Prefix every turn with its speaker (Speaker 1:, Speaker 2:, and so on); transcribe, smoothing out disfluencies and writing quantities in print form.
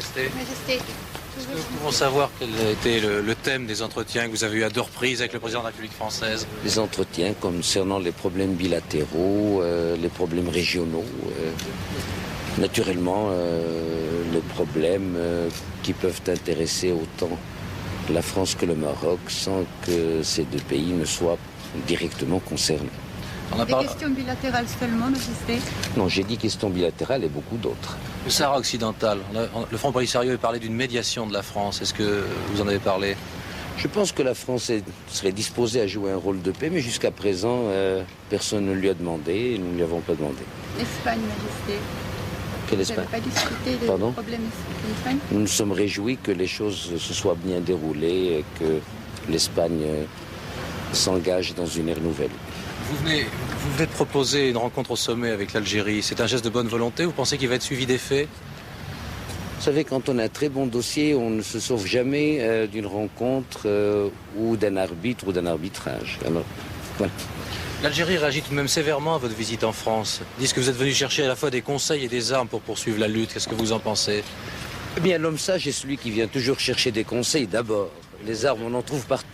Speaker 1: Majesté.
Speaker 2: Majesté.
Speaker 1: Est-ce que nous pouvons savoir quel a été le thème des entretiens que vous avez eu à deux reprises avec le président de la République française?
Speaker 3: Les entretiens concernant les problèmes bilatéraux, les problèmes régionaux, naturellement les problèmes qui peuvent intéresser autant la France que le Maroc sans que ces deux pays ne soient directement concernés.
Speaker 2: Des questions bilatérales seulement, Majesté?
Speaker 3: Non, j'ai dit questions bilatérales et beaucoup d'autres.
Speaker 1: Le Sahara occidental, le Front Polisario a parlé d'une médiation de la France. Est-ce que vous en avez parlé?
Speaker 3: Je pense que la France serait disposée à jouer un rôle de paix, mais jusqu'à présent, personne ne lui a demandé et nous ne lui avons pas demandé.
Speaker 2: L'Espagne, Majesté.
Speaker 3: Quelle
Speaker 2: Vous
Speaker 3: Espagne?
Speaker 2: n'avez pas discuté des
Speaker 3: Pardon?
Speaker 2: problèmes de l'Espagne?
Speaker 3: Nous nous sommes réjouis que les choses se soient bien déroulées et que l'Espagne s'engage dans une ère nouvelle.
Speaker 1: Vous venez de proposer une rencontre au sommet avec l'Algérie. C'est un geste de bonne volonté? Vous pensez qu'il va être suivi des faits?
Speaker 3: Vous savez, quand on a un très bon dossier, on ne se sauve jamais d'une rencontre ou d'un arbitre ou d'un arbitrage. Alors, voilà.
Speaker 1: L'Algérie réagit tout de même sévèrement à votre visite en France. Ils disent que vous êtes venu chercher à la fois des conseils et des armes pour poursuivre la lutte. Qu'est-ce que vous en pensez?
Speaker 3: Eh bien, l'homme sage est celui qui vient toujours chercher des conseils d'abord. Les armes, on en trouve partout.